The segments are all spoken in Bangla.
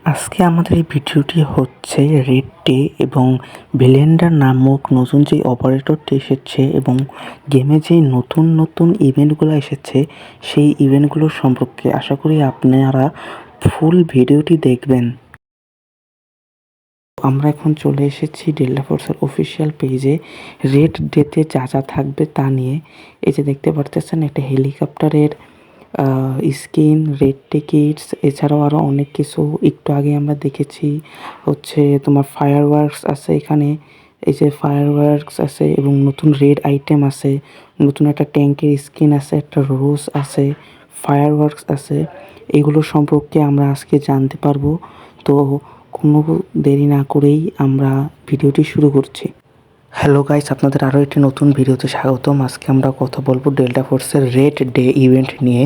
আজকে আমাদের এই ভিডিওটি হচ্ছে রেড ডে এবং ব্লেন্ডার নামক নতুন যে অপারেটরটি এসেছে এবং গেমে যে নতুন নতুন ইভেন্টগুলো এসেছে সেই ইভেন্টগুলো সম্পর্কে আশা করি আপনারা ফুল ভিডিওটি দেখবেন। আমরা এখন চলে এসেছি ডেল্টা ফোর্সের অফিসিয়াল পেজে রেড ডেতে যা যা থাকবে তা নিয়ে। এই যে দেখতে পারতেছেন একটা হেলিকপ্টারের স্কিন, রেড টিকিটস, এছাড়াও আরও অনেক কিছু একটু আগে আমরা দেখেছি হচ্ছে তোমার ফায়ার ওয়ার্কস আছে এখানে। এই যে ফায়ার ওয়ার্কস আছে এবং নতুন রেড আইটেম আছে, নতুন একটা ট্যাঙ্কের স্কিন আছে, একটা রোজ আছে, ফায়ার ওয়ার্কস আছে। এগুলো সম্পর্কে আমরা আজকে জানতে পারবো। তো কোনো দেরি না করেই আমরা ভিডিওটি শুরু করছি। হ্যালো গাইস, আপনাদের আরও একটি নতুন ভিডিওতে স্বাগতম। আজকে আমরা কথা বলবো ডেল্টা ফোর্সের রেড ডে ইভেন্ট নিয়ে।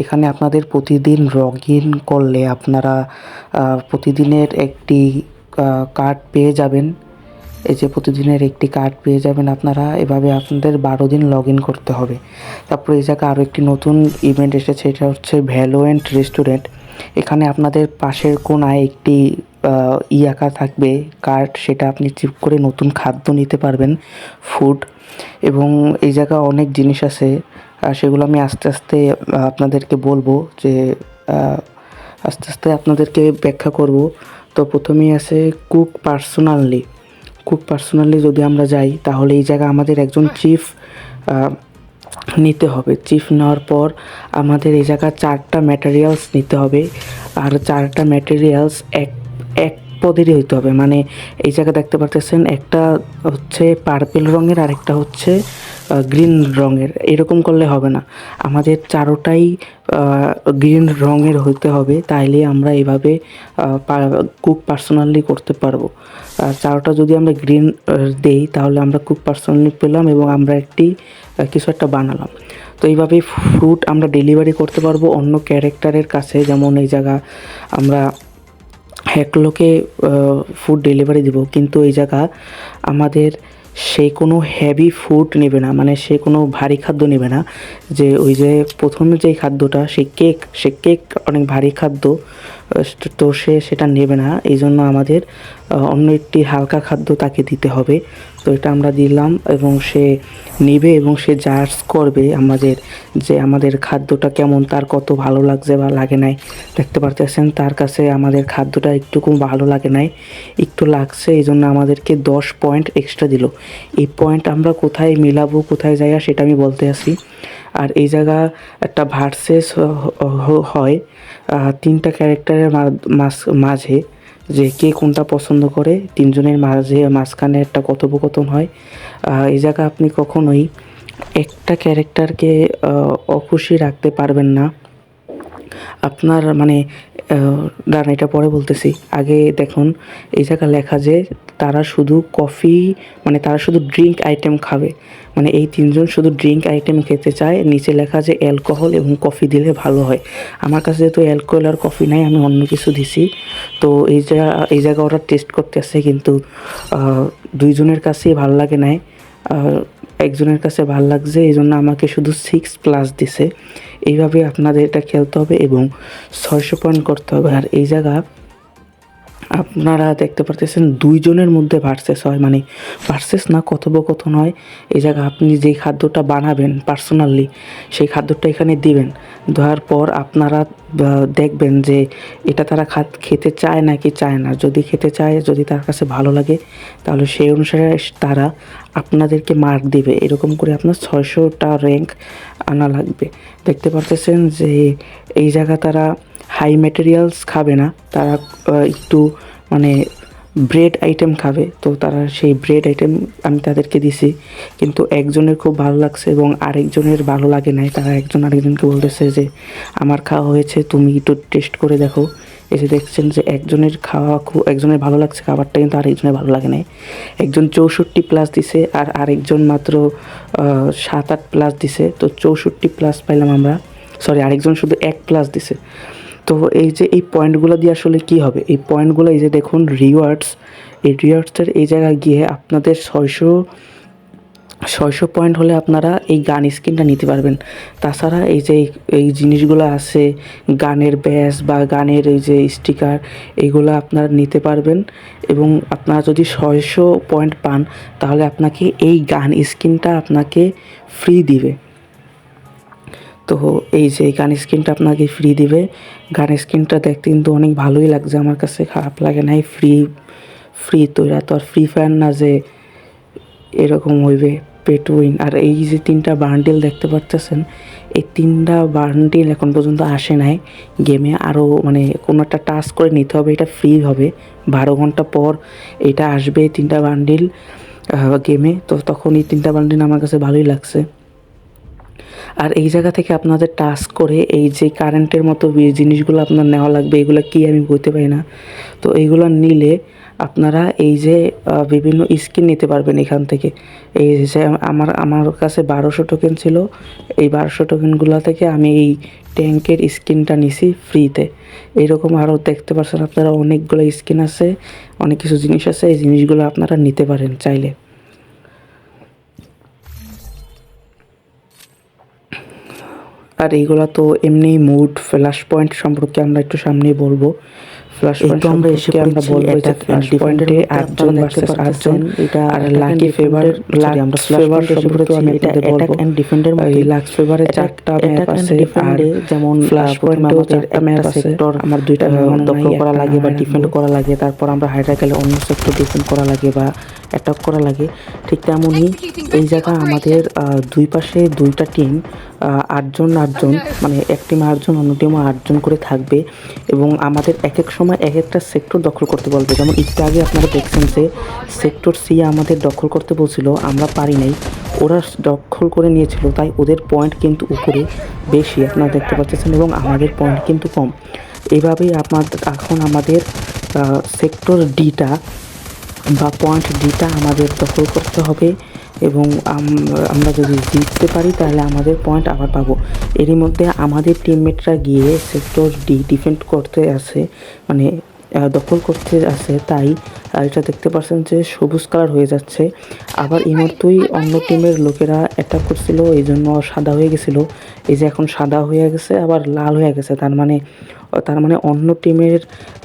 এখানে আপনাদের প্রতিদিন লগ ইন করলে আপনারা প্রতিদিনের একটি কার্ড পেয়ে যাবেন। এই যে প্রতিদিনের একটি কার্ড পেয়ে যাবেন আপনারা। এভাবে আপনাদের 12 দিন লগ ইন করতে হবে। তারপর এই জায়গায় আরও একটি নতুন ইভেন্ট এসেছে, এটা হচ্ছে ভ্যালোয়েন্ট রেস্টুরেন্ট। এখানে আপনাদের পাশের কোণায় একটি আঁকা থাকবে কার্ড, সেটা আপনি চিপ করে নতুন খাদ্য নিতে পারবেন, ফুড। এবং এই জায়গায় অনেক জিনিস আছে, সেগুলো আমি আস্তে আস্তে আপনাদেরকে বলবো, যে আস্তে আস্তে আপনাদেরকে ব্যাখ্যা করব। তো প্রথমেই আছে কুক পার্সোনালি যদি আমরা যাই তাহলে এই জায়গায় আমাদের একজন চিফ নিতে হবে। চিফ নেওয়ার পর আমাদের এই জায়গায় 4টা ম্যাটেরিয়ালস নিতে হবে, আর 4টা ম্যাটেরিয়ালস এক পদেরই হইতে হবে। মানে এই জায়গায় দেখতে পারতেছেন একটা হচ্ছে পার্পেল রঙের, আরেকটা হচ্ছে গ্রিন রঙের। এরকম করলে হবে না, আমাদের চারোটাই গ্রিন রঙের হইতে হবে, তাইলে আমরা এভাবে কুক পার্সোনালি করতে পারবো। চারোটা যদি আমরা গ্রিন দেই তাহলে আমরা কুক পার্সোনালি পেলাম এবং আমরা কিছু একটা বানালাম। তো এইভাবেই ফ্রুট আমরা ডেলিভারি করতে পারবো অন্য ক্যারেক্টারের কাছে। যেমন এই জায়গা আমরা হ্যাকলোকে ফুড ডেলিভারি দিব, কিন্তু এই জায়গা আমাদের সে কোনো হেভি ফুড নেবে না, মানে সে কোনো ভারী খাদ্য নেবে না। যে ওই যে প্রথমে যেই খাদ্যটা, সে কেক অনেক ভারী খাদ্য, তো সে সেটা নেবে না। এই জন্য আমাদের অন্য একটি হালকা খাদ্য তাকে দিতে হবে। তো এটা আমরা দিলাম এবং সে নেবে এবং সে জাজ করবে আমাদের খাদ্যটা কেমন, তার কত ভালো লাগছে বা লাগে নাই। দেখতে পারতেছেন তার কাছে আমাদের খাদ্যটা একটুকু ভালো লাগে নাই, একটু লাগছে, এই জন্য আমাদেরকে 10 পয়েন্ট এক্সট্রা দিল। এই পয়েন্ট আমরা কোথায় মিলাবো, কোথায় যাইয়া, সেটা আমি বলতে আসি। আর এই জায়গা একটা ভার্সেস হয় 3টা ক্যারেক্টারের মাঝে, যে কে কোনটা পছন্দ করে, 3জনের মাঝখানে একটা কথোপকথন হয়। এই জায়গা আপনি কখনোই একটা ক্যারেক্টারকে অখুশি রাখতে পারবেন না। আপনার মানে দাঁড়ান, এটা পরে বলতেছি, আগে দেখুন এই জায়গা লেখা যে তারা শুধু তারা শুধু ড্রিঙ্ক আইটেম খাবে, মানে এই 3জন শুধু ড্রিঙ্ক আইটেম খেতে চায়। নিচে লেখা যে অ্যালকোহল এবং কফি দিলে ভালো হয়। আমার কাছে যেহেতু অ্যালকোহল আর কফি নাই, আমি অন্য কিছু দিছি। তো এই জায়গা ওরা টেস্ট করতে আসছে, কিন্তু 2জনের কাছেই ভালো লাগে নাই। একজনের কাছে ভালো লাগছে, এই জন্য আমাকে শুধু 6+ দিছে। এইভাবে আপনাদের এটা খেলতে হবে এবং 600 পয়েন্ট করতে হবে। আর এই জায়গা আপনারা দেখতে পারতেছেন 2জনের মধ্যে ভার্সেস হয়, মানে ভার্সেস না, কথোপকথন হয়। এই জায়গা আপনি যেই খাদ্যটা বানাবেন পার্সোনালি, সেই খাদ্যটা এখানে দিবেন। দেওয়ার পর আপনারা দেখবেন যে এটা তারা খেতে চায় নাকি চায় না। যদি খেতে চায়, যদি তার কাছে ভালো লাগে, তাহলে সেই অনুসারে তারা আপনাদেরকে মার্ক দিবে। এরকম করে আপনার 600টা র্যাঙ্ক আনা লাগবে। দেখতে পারতেছেন যে এই জায়গা তারা হাই ম্যাটেরিয়ালস খাবে না, তারা একটু মানে ব্রেড আইটেম খাবে। তো তারা সেই ব্রেড আইটেম আমি তাদেরকে দিছি, কিন্তু একজনের খুব ভালো লাগছে এবং আরেকজনের ভালো লাগে নাই। তারা একজন আরেকজনকে বলতেছে যে আমার খাওয়া হয়েছে, তুমি একটু টেস্ট করে দেখো। এসে দেখছেন যে একজনের ভালো লাগছে খাবারটা, কিন্তু আরেকজনের ভালো লাগে নাই। একজন 64+ দিছে আর আরেকজন মাত্র 7-8+ দিছে। তো 64+ পাইলাম আমরা, সরি, আরেকজন শুধু 1+ দিছে। তো এই যে এই পয়েন্টগুলো দিয়ে আসলে কি হবে, এই পয়েন্টগুলো এই যে দেখুন রিওয়ার্ডসের এই জায়গায় গিয়ে আপনাদের 600 পয়েন্ট হলে আপনারা এই গান স্কিনটা নিতে পারবেন। তাছাড়া এই যে এই জিনিসগুলো আছে, গানের ব্যাজ বা গানের এই যে স্টিকার, এইগুলো আপনারা নিতে পারবেন। এবং আপনারা যদি 600 পয়েন্ট পান তাহলে আপনাকে এই গান স্কিনটা আপনাকে ফ্রি দিবে। তো এই যে গান স্কিনটা আপনাকে ফ্রি দিবে। গান স্কিনটা দেখতে কিন্তু অনেক ভালোই লাগছে, আমার কাছে খারাপ লাগে নাই। ফ্রি তো এরা তো আর ফ্রি ফায়ার না যে এরকম হইবে পে টু উইন। আর এই যে 3টা বান্ডিল দেখতে পারতেছেন, এই 3টা বান্ডিল এখন পর্যন্ত আসে নাই গেমে। আরও মানে কোনো একটা টাস্ক করে নিতে হবে, এটা ফ্রি হবে। 12 ঘন্টা পর এটা আসবে 3টা বান্ডিল গেমে। তো তখন এই 3টা বান্ডিল আমার কাছে ভালোই লাগছে। আর এই জায়গা থেকে আপনাদের টাস্ক করে এই যে কারেন্টের মতো জিনিসগুলো আপনার নেওয়া লাগবে, এগুলো কি আমি বলতে পারি না। তো এইগুলো নিলে আপনারা এই যে বিভিন্ন স্কিন নিতে পারবেন এখান থেকে। এই যে আমার কাছে 1200 টোকেন ছিল, এই 1200 টোকেনগুলো থেকে আমি এই ট্যাঙ্কের স্কিনটা নিছি ফ্রিতে। এইরকম আরও দেখতে পাচ্ছেন আপনারা অনেকগুলো স্কিন আছে, অনেক কিছু জিনিস আছে, এই জিনিসগুলো আপনারা নিতে পারেন চাইলে। আর এইগুলা তো এমনি মুড ফ্ল্যাশ পয়েন্ট সম্পর্কে আমরা একটু সামনেই বলবো। ফ্ল্যাশ পয়েন্ট আমরা এসে আমরা বলবো যে ফ্ল্যাশ পয়েন্টে 8জন ভার্সেস 8জন, এটা আর লাকি ফেভার আমরা ফেভার সম্পর্কে আমি আপনাদের বলবো। ডিফেন্ডের মধ্যে লাক্স ফেভারে 4টা ম্যাপ আছে, আর যেমন ফ্ল্যাশ পয়েন্টে 4টা ম্যাপ আছে। আমার 2টা দখল করা লাগে বা ডিফেন্ড করা লাগে, তারপর আমরা হাইড্রা গেলে অন্য সেক্টর ডিফেন্ড করা লাগে বা অ্যাটাক করা লাগে। ঠিক তেমনই এই জায়গা আমাদের দুই পাশে 2টা টিম 8জন মানে এক টিমে 8জন, অন্য টিমও 8জন করে থাকবে। এবং আমাদের এক এক সময় এক একটা সেক্টর দখল করতে বলবে। যেমন একটু আগে আপনারা দেখছেন যে সেক্টর সি আমাদের দখল করতে বলছিল, আমরা পারি নাই, ওরা দখল করে নিয়েছিল, তাই ওদের পয়েন্ট কিন্তু উপরে বেশি আপনারা দেখতে পাচ্ছেন, এবং আমাদের পয়েন্ট কিন্তু কম। এইভাবেই এখন আমাদের সেক্টর ডিটা বা পয়েন্ট ডিটা আমাদের দখল করতে হবে। এবং আমরা যদি জিততে পারি তাহলে আমাদের পয়েন্ট আবার পাবো। এরই মধ্যে আমাদের টিমমেটরা গিয়ে সেক্টর ডি ডিফেন্ড করতে আসে, মানে দখল করতে আসে। তাই এটা দেখতে পাচ্ছেন যে সবুজ কালার হয়ে যাচ্ছে। আবার এই মুহূর্তেই অন্য টিমের লোকেরা অ্যাটাক করছিল, এই জন্য সাদা হয়ে গেছিলো। এই যে এখন সাদা হয়ে গেছে, আবার লাল হয়ে গেছে, তার মানে অন্য টিমের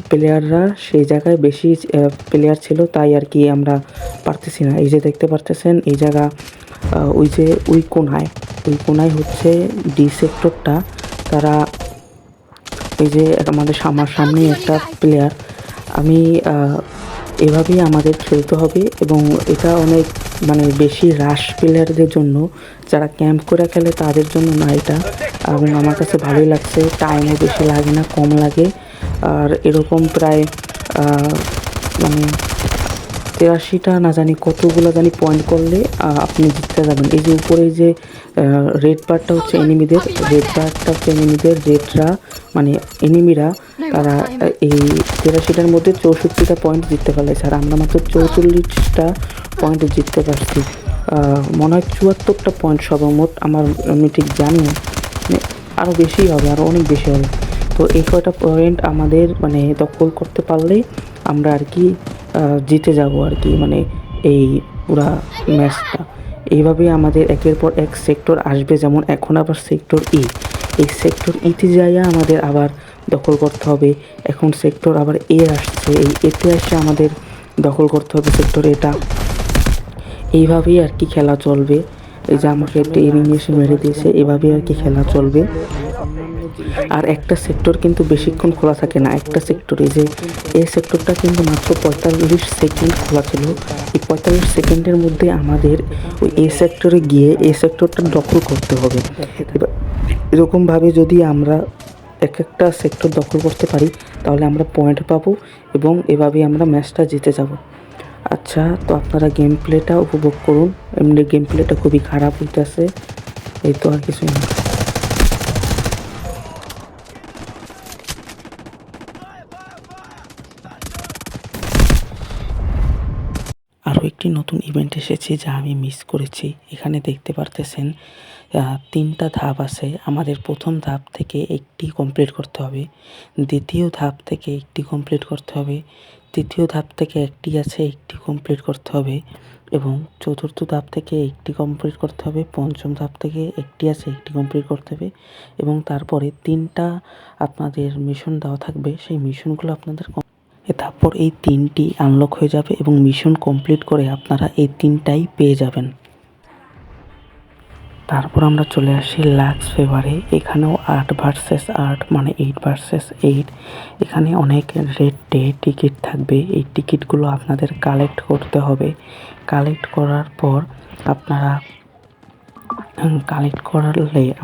প্লেয়াররা সেই জায়গায় বেশি প্লেয়ার ছিল, তাই আর কি আমরা পারতেছি না। এই যে দেখতে পারতেছেন এই জায়গা ওই কোনায় হচ্ছে ডি সেক্টরটা। তারা এই যে আমার সামনে একটা প্লেয়ার, আমি এভাবেই আমাদের খেলতে হবে। এবং এটা অনেক মানে বেশি রাশ প্লেয়ারদের জন্য, যারা ক্যাম্প করে খেলে তাদের জন্য না এটা। এবং আমার কাছে ভালোই লাগছে, টাইমও বেশি লাগে না, কম লাগে। আর এরকম প্রায় মানে 83টা না জানি কতগুলো পয়েন্ট করলে আপনি জিততে যাবেন। এই যে উপরে যে রেড বারটা হচ্ছে এনিমিদের, রেডরা মানে এনিমিরা, তারা এই 83টার মধ্যে 64টা পয়েন্ট জিততে পারলেছে, আর আমরা মাত্র 44টা পয়েন্ট জিততে পারছি। মনে হয় 74টা পয়েন্ট সর্বমোট, আমি ঠিক জানি না, মানে আরও বেশি হবে, আরও অনেক বেশি হবে। তো এই কয়টা পয়েন্ট আমাদের মানে দখল করতে পারলেই আমরা আর কি জিতে যাব আর কি, মানে এই পুরা ম্যাচটা। এইভাবেই আমাদের একের পর এক সেক্টর আসবে। যেমন এখন আবার সেক্টর ই, এই সেক্টর ইতে যাইয়া আমাদের আবার দখল করতে হবে। এখন সেক্টর আবার এ আসছে, এই এতে আসে আমাদের দখল করতে হবে সেক্টর এটা। এইভাবেই আর কি খেলা চলবে। এই যে আমাকে একটা এনিমি এসে মেরে দিয়েছে, এভাবেই আর কি খেলা চলবে। আর একটা সেক্টর কিন্তু বেশিক্ষণ খোলা থাকে না, একটা সেক্টর, এই যে এই সেক্টরটা কিন্তু মাত্র 45 সেকেন্ড খোলা ছিল। এই 45 সেকেন্ডের মধ্যে আমাদের ওই এ সেক্টরে গিয়ে এই সেক্টরটা দখল করতে হবে। এবার এরকমভাবে যদি আমরা এক একটা সেক্টর দখল করতে পারি তাহলে আমরা পয়েন্ট পাবো, এবং এভাবেই আমরা ম্যাচটা জিতে যাব। আচ্ছা, তো আপনারা গেম প্লেটা উপভোগ করুন। এমনি গেম প্লেটা খুবই খারাপ হইতেছে, এই তো আর কিছুই না। আরও একটি নতুন ইভেন্ট এসেছে যা আমি মিস করেছি। এখানে দেখতে পারতেছেন 3টা ধাপ আছে। আমাদের প্রথম ধাপ থেকে একটি কমপ্লিট করতে হবে, দ্বিতীয় ধাপ থেকে একটি কমপ্লিট করতে হবে, তৃতীয় ধাপ থেকে একটি আছে, একটি কমপ্লিট করতে হবে, এবং চতুর্থ ধাপ থেকে একটি কমপ্লিট করতে হবে, পঞ্চম ধাপ থেকে একটি আছে একটি কমপ্লিট করতে হবে এবং তারপরে 3টা আপনাদের মিশন দেওয়া থাকবে। সেই মিশনগুলো আপনাদের তারপর এই 3টি আনলক হয়ে যাবে এবং মিশন কমপ্লিট করে আপনারা এই 3টাই পেয়ে যাবেন। তারপর আমরা চলে আসি লাক্স ফেভারে। এখানেও 8 ভার্সেস 8 মানে 8 ভার্সেস 8। এখানে অনেক রেড ডে টিকিট থাকবে। এই টিকিটগুলো আপনাদের কালেক্ট করতে হবে। কালেক্ট করার পর আপনারা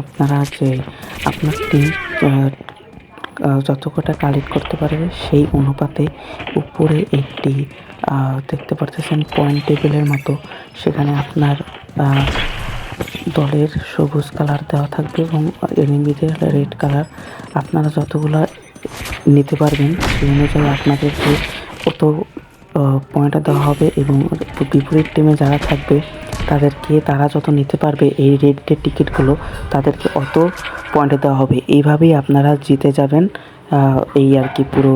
আপনারা যে আপনার টিম যত কটা কালেক্ট করতে পারবে সেই অনুপাতে উপরে একটি দেখতে পারতেছেন পয়েন্ট টেবিলের মতো, সেখানে আপনার দলের সবুজ কালার দেওয়া থাকবে এবং এনিমিদের রেড কালার। আপনারা যতগুলো নিতে পারবেন সেই অনুযায়ী আপনাদেরকে কত পয়েন্ট দেওয়া হবে এবং বিপরীত টিমে যারা থাকবে তারা যত নিতে পারবে এই রেড ডে টিকিটগুলো তাদেরকে অত পয়েন্ট দেওয়া হবে। এইভাবেই আপনারা জিতে যাবেন। এই আর কি পুরো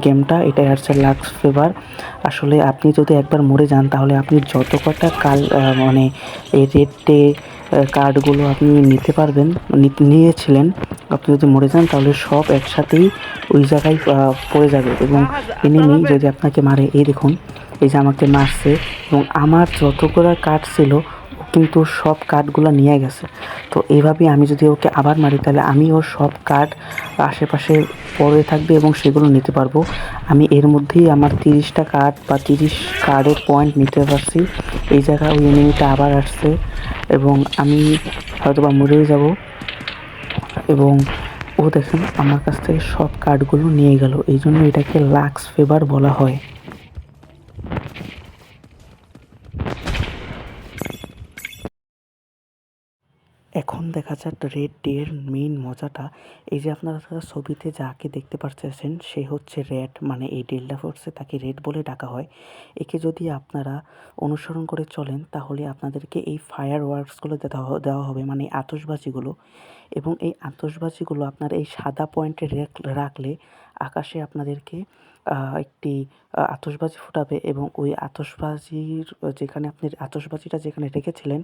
গেমটা। এটাই হচ্ছে লাক্স ফেভার। আসলে আপনি যদি একবার মরে যান তাহলে আপনি যত কটা মানে এই রেড ডে কার্ডগুলো আপনি নিতে পারবেন নিয়েছিলেন, আপনি যদি মরে যান তাহলে সব একসাথেই ওই জায়গায় পড়ে যাবে এবং এনিমি যদি আপনাকে মারে, এই দেখুন এই যে আমাকে মারছে এবং আমার যতগুলো কার্ড ছিল কিন্তু সব কার্ডগুলো নিয়ে গেছে। তো এইভাবেই আমি যদি ওকে আবার মারি তাহলে আমি ওর সব কার্ড আশেপাশে পড়ে থাকবে এবং সেগুলো নিতে পারবো। আমি এর মধ্যেই আমার 30টা কার্ড বা 30 কার্ডের পয়েন্ট নিতে পারছি। এই জায়গায় ওই এনিমিটা আবার আসছে এবং আমি হয়তোবা মরেই যাব এবং ও দেখেন আমার কাছ থেকে সব কার্ডগুলো নিয়ে গেল। এই জন্য এটাকে লাক্স ফেভার বলা হয়। এখন দেখা যাক রেড ডে এর মেইন মজাটা। এই যে আপনারা ছবিতে যাকে দেখতে পাচ্ছেন সে হচ্ছে রেড, মানে এই ডেল্টা ফোর্সে তাকে রেড বলে ডাকা হয়। একে যদি আপনারা অনুসরণ করে চলেন তাহলে আপনাদেরকে এই ফায়ার ওয়ার্কসগুলো দেওয়া হবে, মানে আতশবাজিগুলো। এবং এই আতশবাজিগুলো আপনারা এই সাদা পয়েন্টে রাখলে আকাশে আপনাদেরকে একটি আতশবাজি ফোটাবে এবং ওই আতশবাজির যেখানে আপনি আতশবাজিটা যেখানে রেখেছিলেন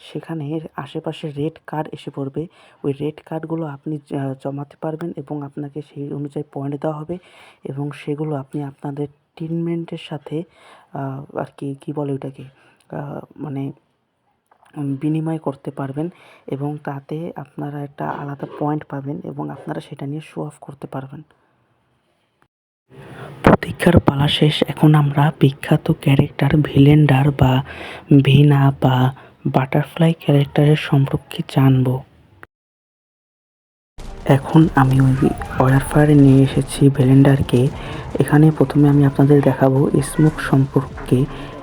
সেখানে আশেপাশে রেড কার্ড এসে পড়বে। ওই রেড কার্ডগুলো আপনি জমাতে পারবেন এবং আপনাকে সেই অনুযায়ী পয়েন্ট দেওয়া হবে এবং সেগুলো আপনি আপনাদের টিমমেটের সাথে আর কি বলে ওইটাকে মানে বিনিময় করতে পারবেন এবং তাতে আপনারা একটা আলাদা পয়েন্ট পাবেন এবং আপনারা সেটা নিয়ে শো অফ করতে পারবেন। প্রতীক্ষার পালা শেষ। এখন আমরা বিখ্যাত ক্যারেক্টার ভিলেন্ডার বা ভিনা বা বাটারফ্লাই ক্যারেক্টারের সম্পর্কে জানব। এখন আমি ওই ওয়ারফায়ারে নিয়ে এসেছি ভিলেন্ডারকে। এখানে প্রথমে আমি আপনাদের দেখাবো স্মোক সম্পর্কে।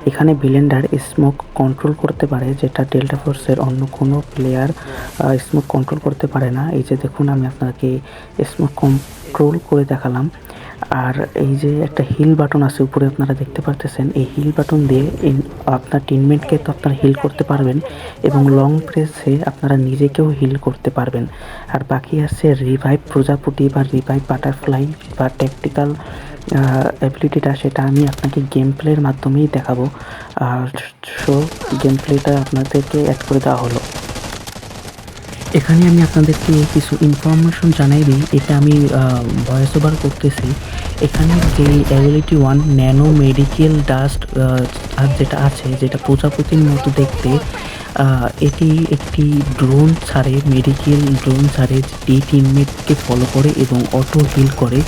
এখানে ভিলেন্ডার স্মোক কন্ট্রোল করতে পারে, যেটা ডেল্টা ফোর্সের অন্য কোনো প্লেয়ার স্মোক কন্ট্রোল করতে পারে না। এই যে দেখুন আমি আপনাকে স্মোক কন্ট্রোল করে দেখালাম। আর এই যে একটা হিল বাটন আছে উপরে আপনারা দেখতে পারতেছেন, এই হিল বাটন দিয়ে আপনার টিমমেটকে তো আপনারা হিল করতে পারবেন এবং লং প্রেসে আপনারা নিজেকেও হিল করতে পারবেন। আর বাকি আছে রিভাইভ প্রজাপতি বা রিভাইভ বাটারফ্লাই বা ট্যাকটিক্যাল অ্যাবিলিটিটা, সেটা আমি আপনাকে গেম প্লের মাধ্যমেই দেখাবো। সো গেম প্লেটা আপনাদেরকে অ্যাড করে দেওয়া হলো। এখানে আমি আপনাদেরকে কিছু ইনফরমেশন জানাই দিই, এটা আমি ভয়েস ওভার করতেছি। এখানে যে অ্যাবিলিটি 1 ন্যানো মেডিকেল ডাস্ট যেটা আছে, যেটা প্রজাপতির মতো দেখতে, এটি একটি ড্রোন ছাড়ে, মেডিকেল ড্রোন ছাড়ে, যেটি টিমমেটকে ফলো করে এবং অটো হিল করে।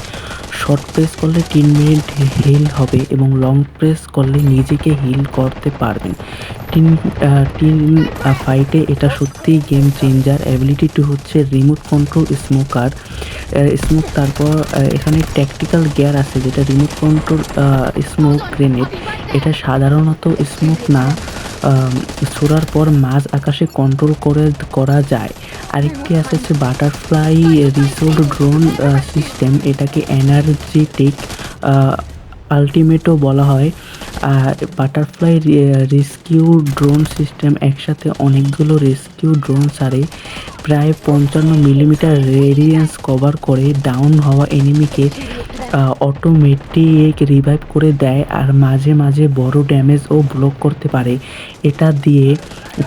শর্ট প্রেস করলে টিমমেট হিল হবে এবং লং প্রেস করলে নিজেকে হিল করতে পারবেন। টিম ফাইটে এটা সত্যিই গেম চেঞ্জার। অ্যাবিলিটি 2 হচ্ছে রিমোট কন্ট্রোল স্মোকার স্মোক। তারপর এখানে ট্যাকটিক্যাল গিয়ার আছে, যেটা রিমোট কন্ট্রোল স্মোক গ্রেনেড। এটা সাধারণত স্মোক না ছোড়ার পর মাঝ আকাশে কন্ট্রোল করা যায়। আরেকটি আছে হচ্ছে বাটারফ্লাই রিসোল্ড ড্রোন সিস্টেম। এটাকে এনার্জেটিক আলটিমেটও বলা হয়। বাটারফ্লাই রেস্কিউ ড্রোন সিস্টেম একসাথে অনেকগুলো রেস্কিউ ড্রোন ছাড়ে, প্রায় 55 মিলিমিটার রেডিয়েন্স কভার করে ডাউন হওয়া এনিমিকে অটোমেটিক রিভাইভ করে দেয় আর মাঝে মাঝে বড় ড্যামেজও ব্লক করতে পারে। এটা দিয়ে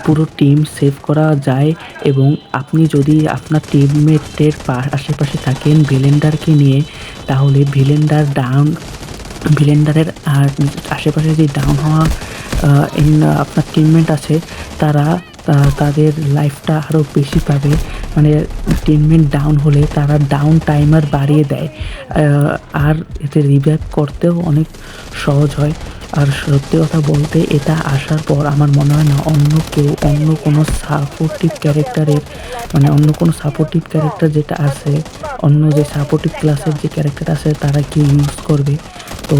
পুরো টিম সেভ করা যায় এবং আপনি যদি আপনার টিমমেটের আশেপাশে থাকেন ভিলেন্ডারকে নিয়ে, তাহলে ভিলেন্ডারের আর আশেপাশে যে ডাউন হওয়া আপনার টিমমেট আছে তারা তাদের লাইফটা আরও বেশি পাবে। মানে টিমমেট ডাউন হলে তারা ডাউন টাইমার বাড়িয়ে দেয় আর এতে রিভাইভ করতেও অনেক সহজ হয়। আর সত্যি কথা বলতে এটা আসার পর আমার মনে হয় না অন্য কোনো সাপোর্টিভ ক্যারেক্টারের অন্য কোনো সাপোর্টিভ ক্যারেক্টার যেটা আছে, অন্য যে সাপোর্টিভ ক্লাসের যে ক্যারেক্টার আছে তারা কি ইউজ করবে। তো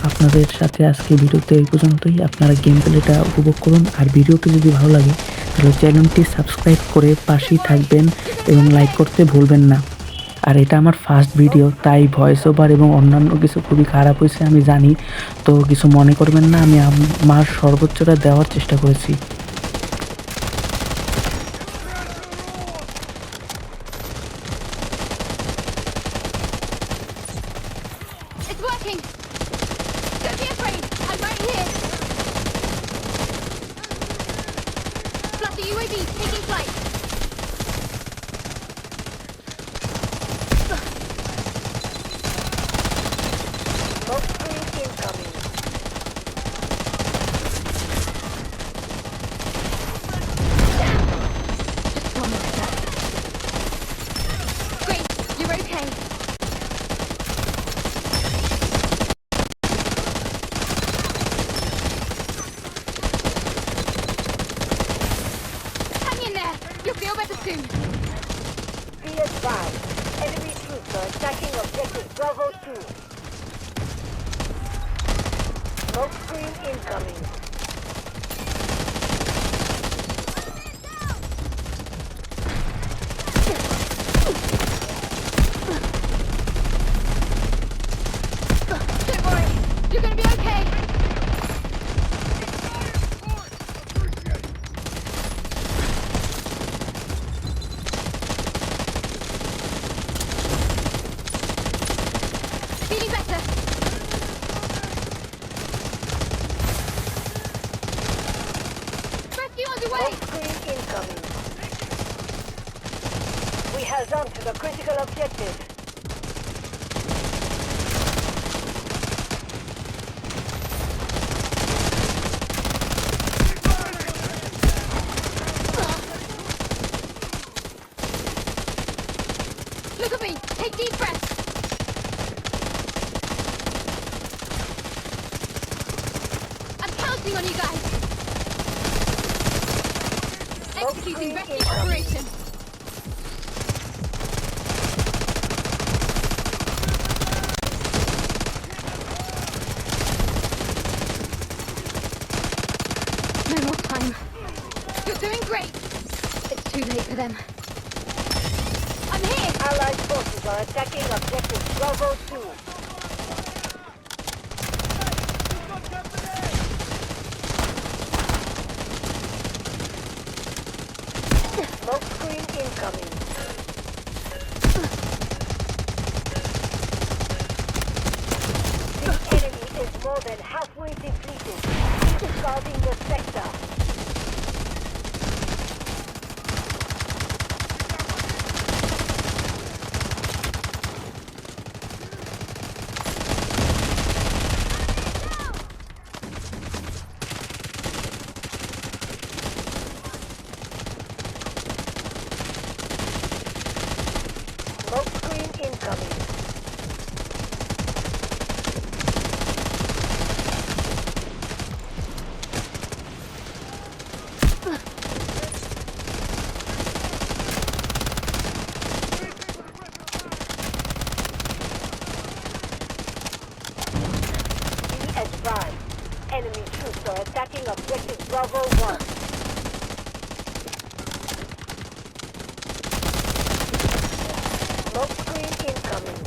আপনাদের সাথে আজকে ভিডিওতে এই পর্যন্তই। আপনারা গেম প্লেটা উপভোগ করুন আর ভিডিওটি যদি ভালো লাগে তাহলে চ্যানেলটি সাবস্ক্রাইব করে পাশেই থাকবেন এবং লাইক করতে ভুলবেন না। আর এটা আমার ফার্স্ট ভিডিও, তাই ভয়েস ওভার এবং অন্যান্য কিছু খুবই খারাপ হয়েছে আমি জানি, তো কিছু মনে করবেন না। আমি আমার সর্বোচ্চটা দেওয়ার চেষ্টা করেছি। It's working! Don't be afraid! I'm right here! Flutter UAV taking flight! Smoke screen incoming. Just one more step. Great! You're okay! Hang in there! You'll feel better soon! Be advised. Enemy troops are attacking objective Bravo 2. Smoke screen incoming. Don't worry! You're gonna be okay! Feeling better! Rescue underway! Smoke screen incoming. We held on to the critical objective. Look at me! Take deep breaths! I'm counting on you guys! Executing rescue operation! No more time. You're doing great! It's too late for them. I'm here! Allied forces are attacking objective Bravo 2. Smoke screen incoming. The enemy is more than halfway depleted. Keep guarding the sector. Smoke screen incoming. Be advised. Enemy troops are attacking objective Bravo 1. Smoke screen incoming.